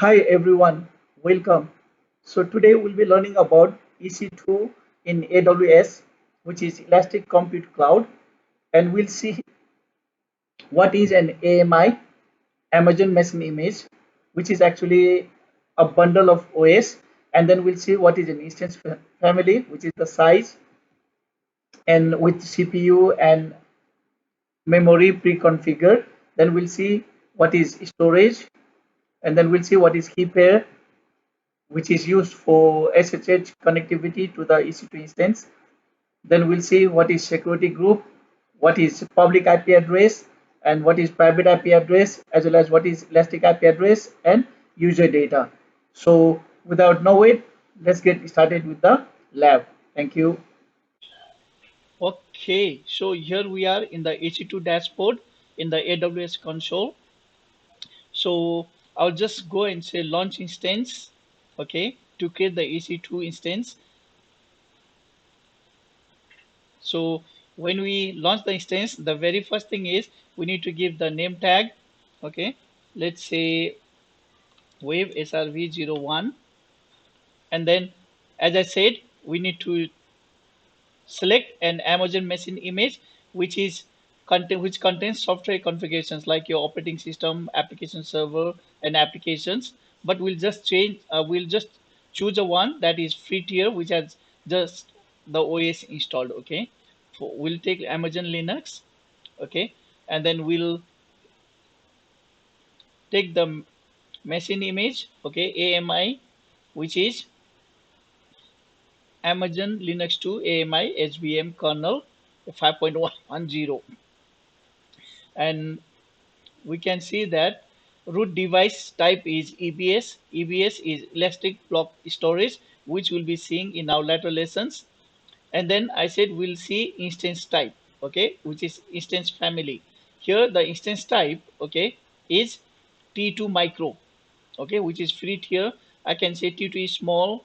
Hi everyone, welcome. So today we'll be learning about EC2 in AWS, which is Elastic Compute Cloud, and we'll see what is an AMI, Amazon Machine Image, which is actually a bundle of OS, and then we'll see what is an instance family, which is the size, and with CPU and memory pre-configured. Then we'll see what is storage, and then we'll see what is key pair, which is used for SSH connectivity to the EC2 instance. Then we'll see what is security group, what is public IP address, and what is private IP address, as well as what is elastic IP address and user data. So without no wait, let's get started with the lab. Thank you. Okay, so here we are in the EC2 dashboard in the AWS console. So I'll just go and say launch instance, okay, to create the EC2 instance. So when we launch the instance, the very first thing is we need to give the name tag, okay. Let's say wave srv01, and then as I said, we need to select an Amazon machine image which contains software configurations like your operating system, application server, and applications. But we'll just choose a one that is free tier, which has just the OS installed. Okay, we'll take Amazon Linux. Okay, and then we'll take the machine image. Okay, AMI, which is Amazon Linux 2 AMI HBM kernel 5.110, and we can see that root device type is EBS. EBS is elastic block storage, which we'll be seeing in our later lessons. And then I said we'll see instance type, okay, which is instance family. Here the instance type, okay, is T2 micro, okay, which is free tier. I can say T2 is small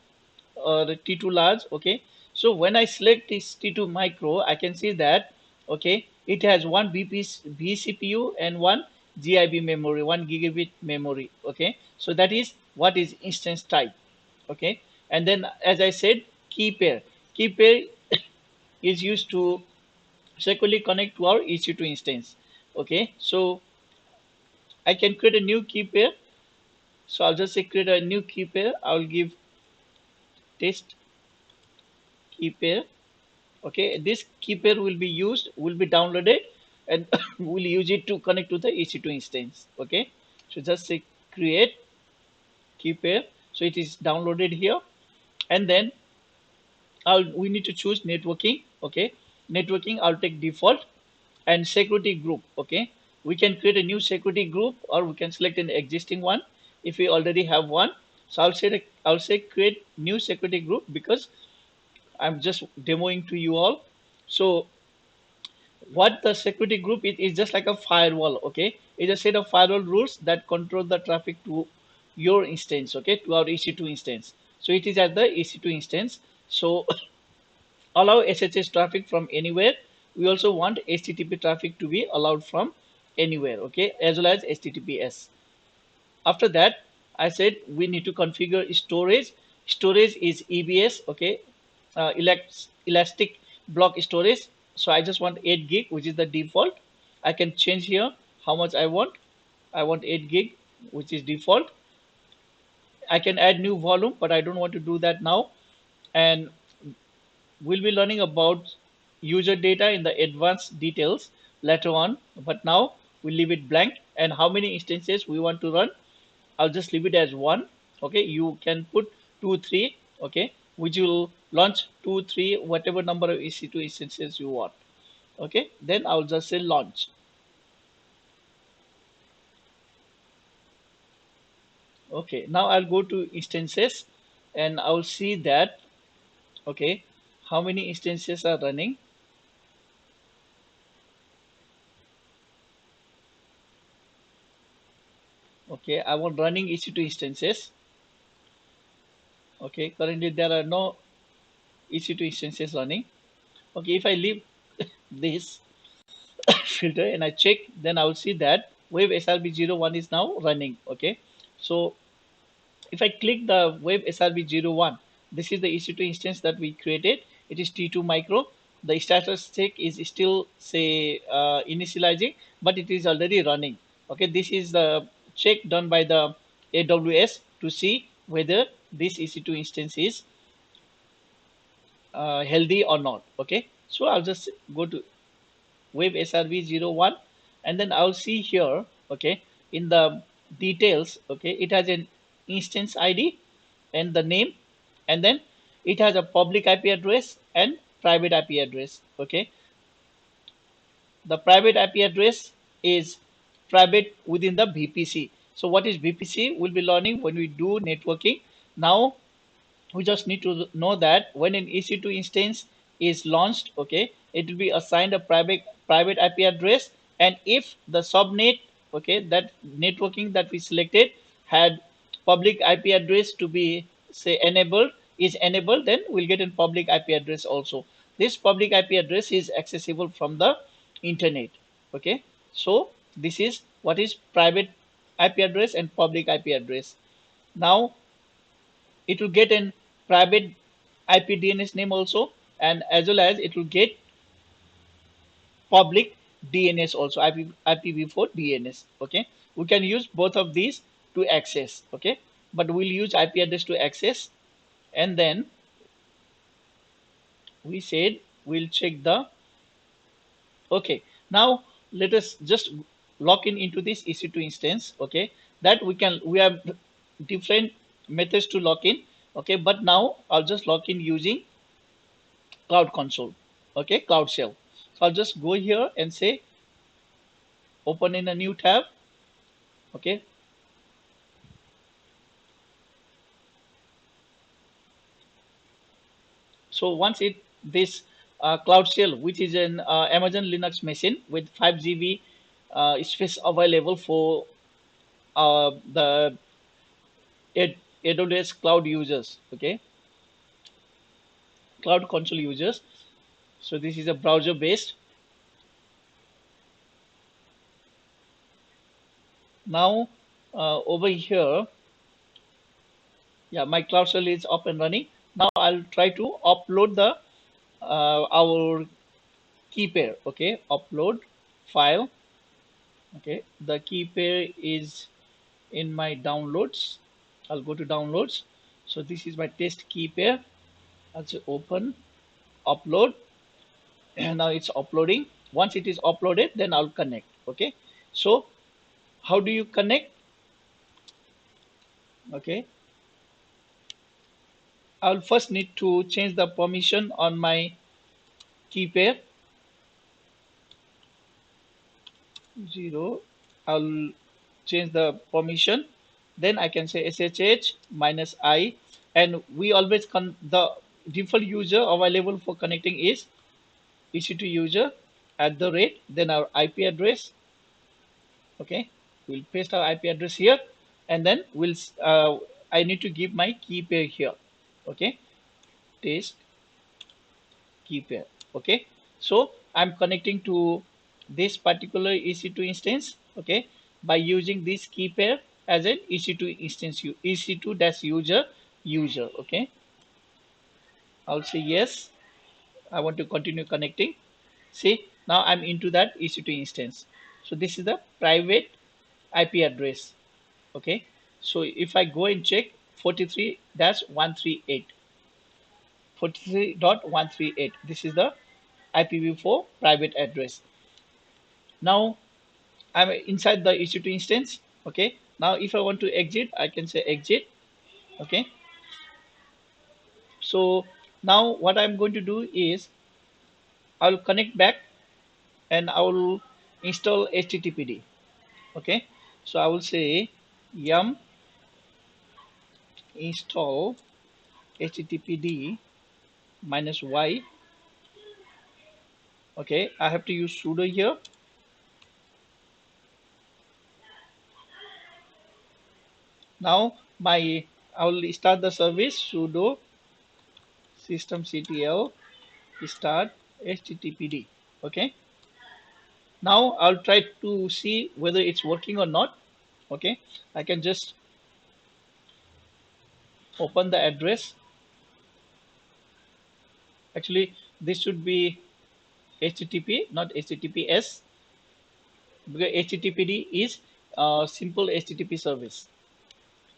or T2 large, okay. So when I select this T2 micro, I can see that, okay, it has one vCPU and one GIB memory, 1 gigabit memory, okay. So that is what is instance type, okay. And then as I said, key pair is used to securely connect to our EC2 instance, okay. So I can create a new key pair. So I'll just say create a new key pair. I'll give test key pair. Okay, this key pair will be downloaded, and we'll use it to connect to the EC2 instance. Okay, so just say create key pair. So it is downloaded here, and then we need to choose networking. Okay, networking, I'll take default, and security group. Okay, we can create a new security group, or we can select an existing one if we already have one. So I'll say create new security group because I'm just demoing to you all. So what the security group is just like a firewall. Okay, it's a set of firewall rules that control the traffic to your instance, okay, to our EC2 instance. So it is at the EC2 instance. So allow SSH traffic from anywhere. We also want HTTP traffic to be allowed from anywhere, okay, as well as HTTPS. After that, I said we need to configure storage is EBS, okay, elastic block storage. So I just want 8 gig, which is the default. I can change here how much I want 8 gig, which is default. I can add new volume, but I don't want to do that now. And we'll be learning about user data in the advanced details later on, but now we'll leave it blank. And how many instances we want to run, I'll just leave it as one. Okay, you can put 2, 3. Okay, which will launch 2, 3, whatever number of EC2 instances you want. Okay, then I'll just say launch. Okay, now I'll go to instances, and I'll see that, okay, how many instances are running. Okay, I want running EC2 instances. Okay, currently there are no EC2 instances running. Okay, if I leave this filter and I check, then I will see that wave SRB01 is now running. Okay, so If I click the web SRV01, this is the EC2 instance that we created. It is T2 micro. The status check is still say initializing, but it is already running. Okay, this is the check done by the AWS to see whether this EC2 instance is healthy or not. Okay, so I'll just go to web srv01, and then I'll see here, okay, in the details, okay, it has an instance ID and the name, and then it has a public IP address and private IP address. Okay, the private IP address is private within the VPC. So what is VPC? We'll be learning when we do networking. Now we just need to know that when an EC2 instance is launched, okay, it will be assigned a private IP address, and if the subnet, okay, that networking that we selected had public IP address to be say enabled, then we'll get a public IP address also. This public IP address is accessible from the internet. Okay, so this is what is private IP address and public IP address. Now it will get an private IP DNS name also, and as well as it will get public DNS also, IPv4 DNS. Okay, we can use both of these to access. Okay, but we'll use IP address to access, and then we said we'll check the. Okay, now let us just log in into this EC2 instance. Okay, that we have different methods to log in. Okay, but now I'll just log in using cloud console. Okay, cloud shell. So I'll just go here and say open in a new tab. Okay, so once it this cloud shell, which is an Amazon Linux machine with 5 GB space available for the AWS cloud users. Okay, cloud console users. So this is a browser based. Now over here, yeah, my cloud shell is up and running. Now I'll try to upload the our key pair. Okay, upload file. Okay, the key pair is in my downloads. I'll go to downloads. So this is my test key pair. I'll say open, upload, and now it's uploading. Once it is uploaded, then I'll connect. Okay, so how do you connect? Okay, I'll first need to change the permission on my key pair. 0, I'll change the permission. Then I can say ssh minus I, and we always the default user available for connecting is EC2 user at the rate, then our IP address. Okay, we'll paste our IP address here, and then I need to give my key pair here. Okay, test key pair. Okay, so I'm connecting to this particular EC2 instance. Okay, by using this key pair as an EC2 instance, EC2 dash user. Okay, I'll say yes. I want to continue connecting. See, now I'm into that EC2 instance. So this is the private IP address. Okay, so if I go and check 43-138, 43.138, this is the IPv4 private address. Now I'm inside the EC2 instance. Okay, now if I want to exit, I can say exit. Okay, so now what I'm going to do is I'll connect back and I will install HTTPD. Okay, so I will say yum install HTTPD minus y. Okay, I have to use sudo here. Now I will start the service sudo systemctl start HTTPD. Okay, now I'll try to see whether it's working or not. Okay, I can just open the address. Actually, this should be HTTP, not HTTPS, because HTTPD is simple HTTP service.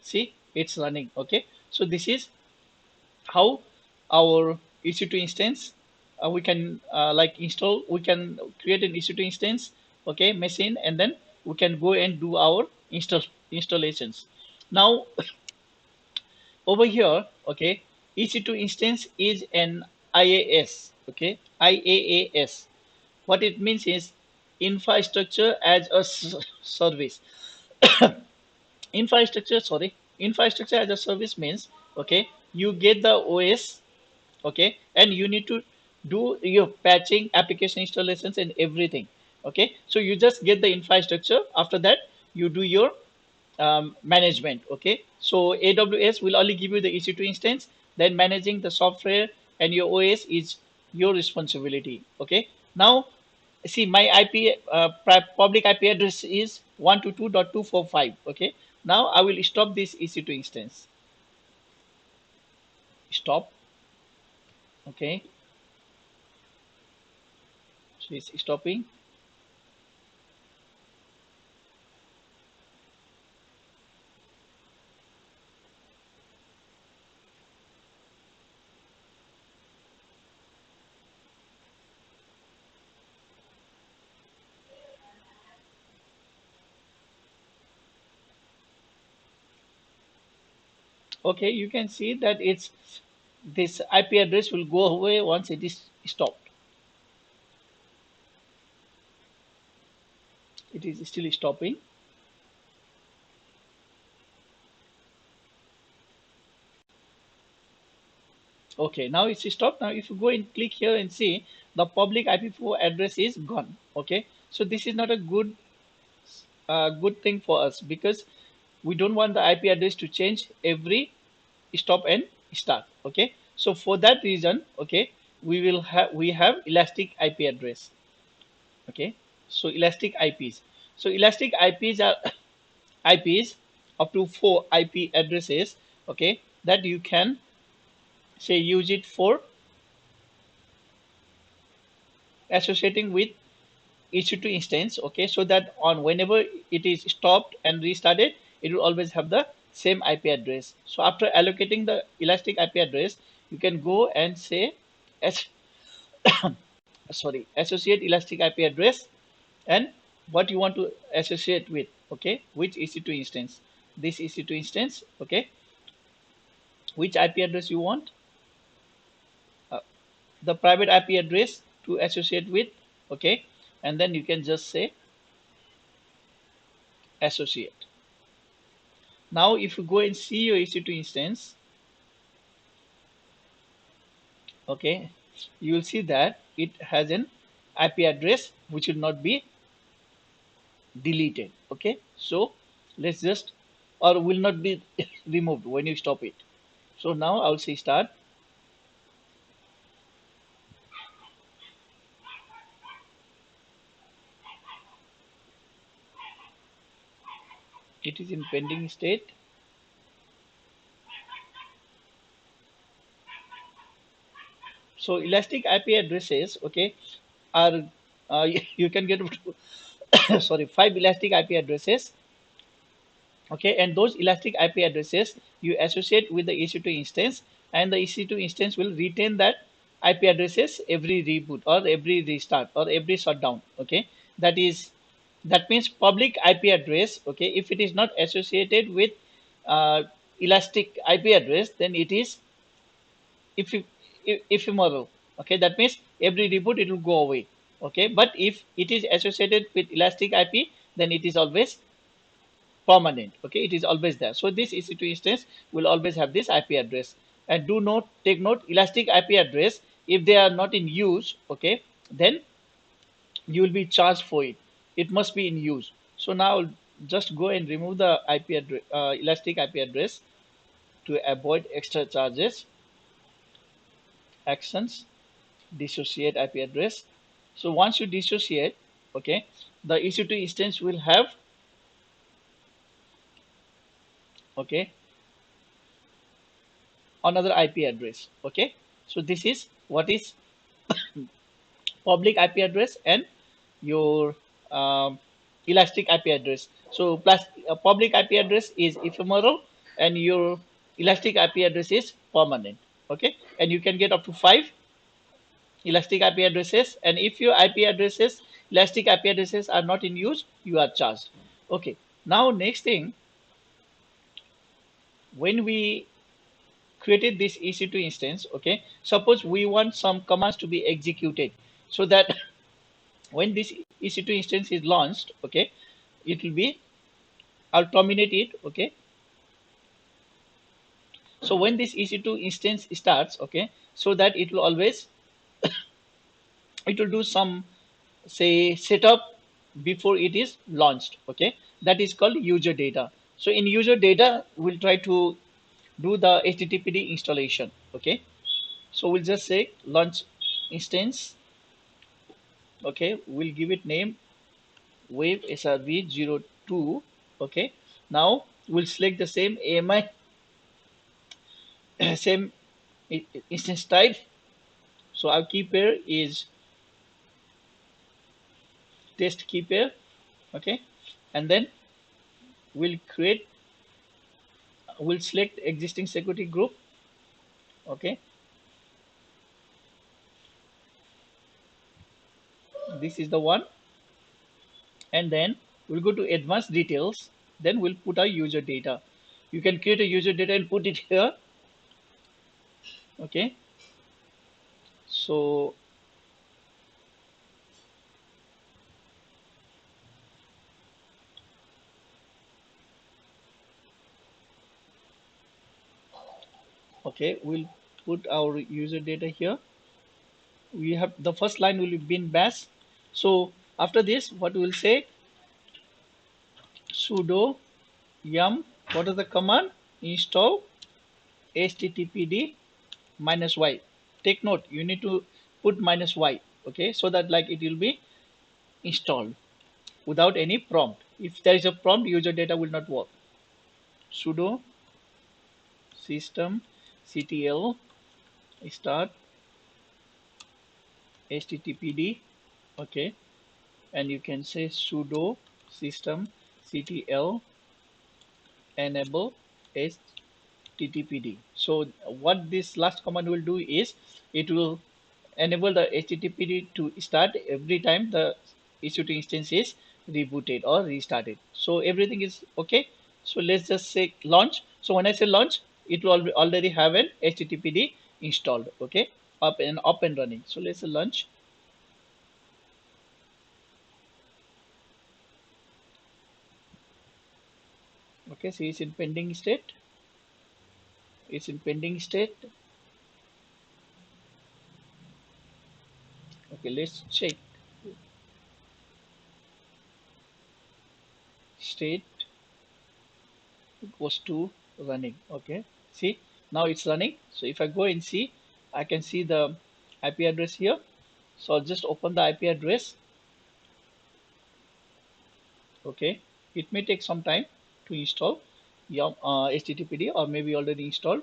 See, it's running. Okay, so this is how our EC2 instance we can like install. We can create an EC2 instance, okay, machine, and then we can go and do our installations. Now over here, okay, EC2 instance is an IaaS, okay, IaaS. What it means is infrastructure as a service. Infrastructure as a service means, okay, you get the OS, okay, and you need to do your patching, application installations, and everything. Okay, so you just get the infrastructure. After that, you do your management. Okay, so AWS will only give you the EC2 instance, then managing the software and your OS is your responsibility. Okay, now see, my public IP address is 122.245. Okay, now I will stop this EC2 instance. Stop. Okay, so it's stopping. Okay, you can see that it's this IP address will go away once it is stopped. It is still stopping. Okay, now it's stopped. Now if you go and click here and see, the public IP4 address is gone. Okay, so this is not a good thing for us, because we don't want the IP address to change every stop and start. Okay, so for that reason, okay, we have elastic IP address. Okay, so elastic IPs. So elastic IPs are IPs up to 4 IP addresses. Okay, that you can say use it for associating with EC2 instance. Okay, so that on whenever it is stopped and restarted, it will always have the same IP address. So after allocating the elastic IP address, you can go and say as associate elastic IP address and what you want to associate with. Okay, which EC2 instance, this EC2 instance. Okay, which IP address you want, uh, the private IP address to associate with. Okay, and then you can just say associate. Now if you go and see your EC2 instance, okay, you will see that it has an IP address which will not be deleted. Okay, so let's just, or will not be removed when you stop it. So now I'll say start. It is in pending state. So elastic IP addresses, okay, are you can get sorry, 5 elastic IP addresses. Okay, and those elastic IP addresses you associate with the EC2 instance, and the EC2 instance will retain that IP addresses every reboot or every restart or every shutdown. Okay, that means public IP address. Okay, if it is not associated with uh, elastic IP address, then it is ephemeral. Okay, that means every reboot it will go away. Okay, but if it is associated with elastic IP, then it is always permanent. Okay, it is always there. So this EC2 instance will always have this IP address. And do not take note, elastic IP address, if they are not in use, okay, then you will be charged for it. It must be in use. So now just go and remove the IP address, elastic IP address, to avoid extra charges. Actions, dissociate IP address. So once you dissociate, okay, the EC2 instance will have, okay, another IP address. Okay, so this is what is public IP address and your um, elastic IP address. So plus public IP address is ephemeral and your elastic IP address is permanent. Okay, and you can get up to 5 elastic IP addresses, and if your IP addresses, elastic IP addresses are not in use, you are charged. Okay, now next thing, when we created this EC2 instance, okay, suppose we want some commands to be executed so that when this EC2 instance is launched, okay, it will be, I'll terminate it, okay. So when this EC2 instance starts, okay, so that it will always, it will do some, say, setup before it is launched, okay. That is called user data. So in user data, we'll try to do the HTTPD installation, okay. So we'll just say launch instance, okay. We'll give it name wave srv02, okay. Now we'll select the same AMI, same instance type. So our key pair is test key pair, okay. And then we'll create, we'll select existing security group, okay. This is the one. And then we'll go to advanced details, then we'll put our user data. You can create a user data and put it here, okay. So okay, we'll put our user data here. We have the first line will be bin bash. So after this, what we'll say, sudo yum, what is the command, install httpd minus y. Take note, you need to put minus y, okay, so that like it will be installed without any prompt. If there is a prompt, user data will not work. Sudo systemctl start httpd, okay. And you can say sudo systemctl enable httpd. So what this last command will do is it will enable the httpd to start every time the EC2 instance is rebooted or restarted. So everything is okay. So let's just say launch. So when I say launch, it will already have an httpd installed, okay, up and running. So let's say launch. Okay, so it's in pending state. It's in pending state. Okay, let's check state equals to running. Okay, see, now it's running. So if I go and see, I can see the IP address here. So I'll just open the IP address. Okay, it may take some time to install HTTPD, or maybe already installed.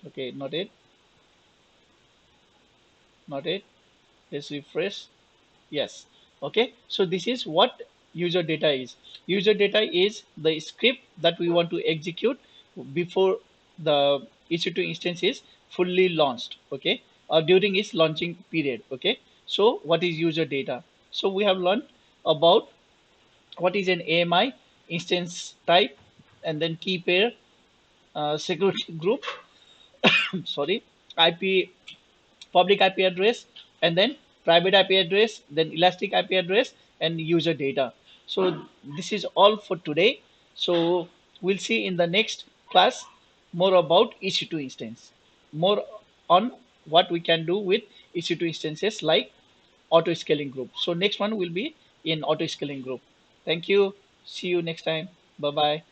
Okay, not it, not it. Let's refresh. Yes. Okay, so this is what user data is. User data is the script that we want to execute before the EC2 instance is fully launched, okay, or during its launching period, okay. So what is user data? So we have learned about what is an AMI, instance type, and then key pair, security group, sorry, IP, public IP address, and then private IP address, then elastic IP address, and user data. So this is all for today. So we'll see in the next class more about EC2 instance, more on what we can do with EC2 instances like auto scaling group. So next one will be in auto scaling group. Thank you. See you next time. Bye bye.